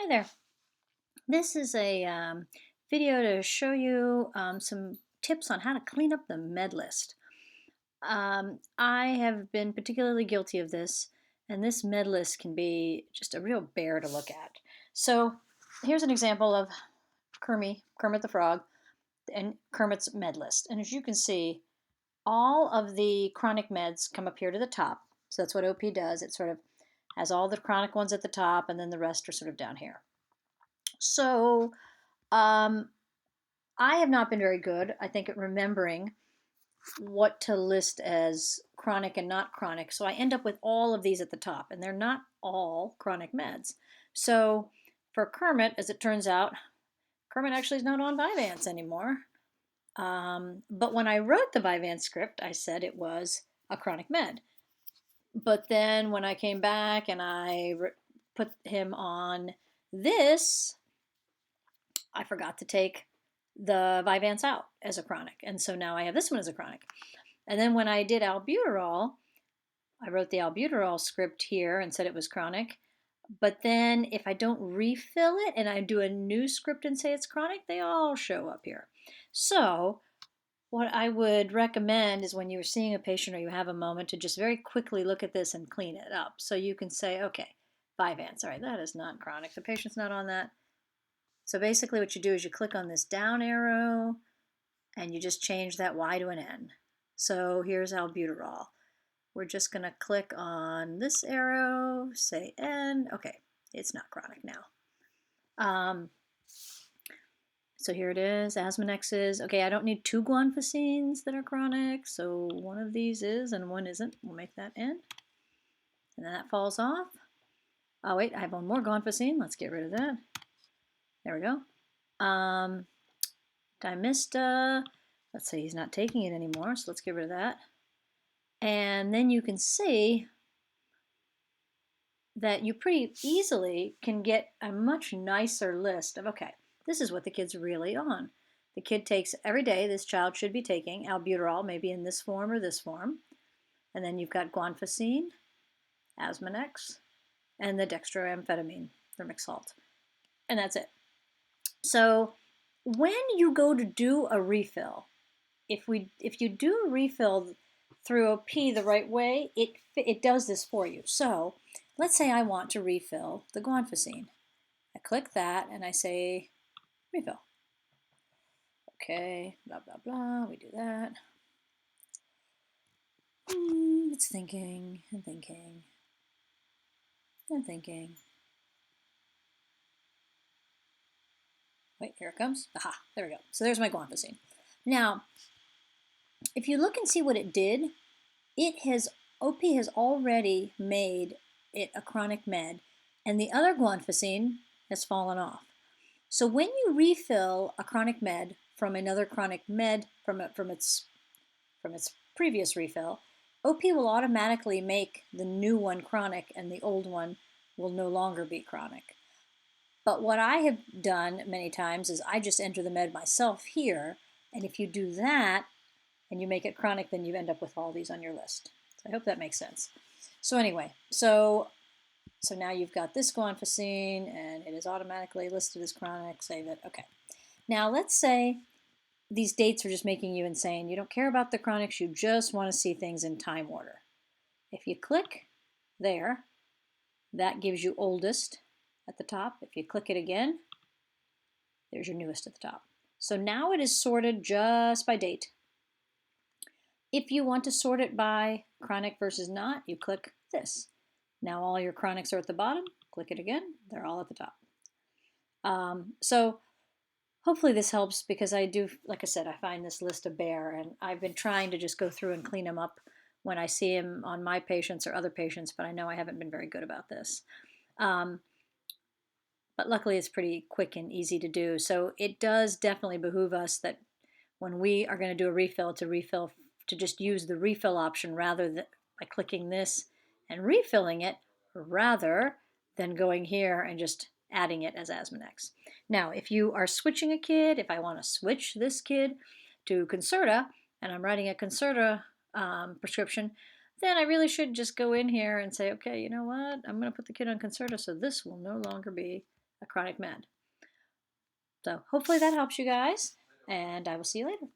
Hi there. This is a video to show you some tips on how to clean up the med list. I have been particularly guilty of this, and this med list can be just a real bear to look at. So here's an example of Kermit the Frog, and Kermit's med list. And as you can see, all of the chronic meds come up here to the top. So that's what OP does. It sort of has all the chronic ones at the top, and then the rest are sort of down here. So um, I have not been very good, I think, at remembering what to list as chronic and not chronic. So I end up with all of these at the top, and they're not all chronic meds. So for Kermit, as it turns out, Kermit actually is not on Vyvanse anymore. But when I wrote the Vyvanse script, I said it was a chronic med. But then when I came back and I put him on this, I forgot to take the Vyvanse out as a chronic. And so now I have this one as a chronic. And then when I did albuterol, I wrote the albuterol script here and said it was chronic. But then if I don't refill it and I do a new script and say it's chronic, they all show up here. So what I would recommend is when you're seeing a patient or you have a moment to just very quickly look at this and clean it up. So you can say, okay, Vyvanse, all right, that is not chronic. The patient's not on that. So basically what you do is you click on this down arrow and you just change that Y to an N. So here's albuterol. We're just going to click on this arrow, say N. Okay, it's not chronic now. So here it is, Asmanex is. Okay, I don't need two guanfacines that are chronic, so one of these is and one isn't. We'll make that N. And then that falls off. Oh wait, I have one more guanfacine. Let's get rid of that. There we go. Dymista, let's say he's not taking it anymore, so let's get rid of that. And then you can see that you pretty easily can get a much nicer list of, okay, this is what the kid's really on. The kid takes every day, this child should be taking albuterol, maybe in this form or this form. And then you've got guanfacine, Asmanex, and the dextroamphetamine, thermic salt. And that's it. So when you go to do a refill, if you do a refill through OP the right way, it does this for you. So let's say I want to refill the guanfacine. I click that and I say refill. Okay, blah, blah, blah, we do that. It's thinking and thinking and thinking. Wait, here it comes. Aha, there we go. So there's my guanfacine. Now, if you look and see what it did, OP has already made it a chronic med, and the other guanfacine has fallen off. So when you refill a chronic med from another chronic med from its previous refill, OP will automatically make the new one chronic and the old one will no longer be chronic. But what I have done many times is I just enter the med myself here, and if you do that and you make it chronic, then you end up with all these on your list. So I hope that makes sense. So anyway, so now you've got this guanfacine and it is automatically listed as chronic. Save it. Okay. Now let's say these dates are just making you insane. You don't care about the chronics. You just want to see things in time order. If you click there, that gives you oldest at the top. If you click it again, there's your newest at the top. So now it is sorted just by date. If you want to sort it by chronic versus not, you click this. Now all your chronics are at the bottom. Click it again. They're all at the top. So hopefully this helps because I do, like I said, I find this list a bear, and I've been trying to just go through and clean them up when I see them on my patients or other patients, but I know I haven't been very good about this. But luckily it's pretty quick and easy to do. So it does definitely behoove us that when we are going to do a refill, to just use the refill option rather than by clicking this and refilling it, rather than going here and just adding it as Asmanex. Now, if you are switching a kid, if I want to switch this kid to Concerta, and I'm writing a Concerta prescription, then I really should just go in here and say, okay, you know what? I'm going to put the kid on Concerta, so this will no longer be a chronic med. So hopefully that helps you guys, and I will see you later.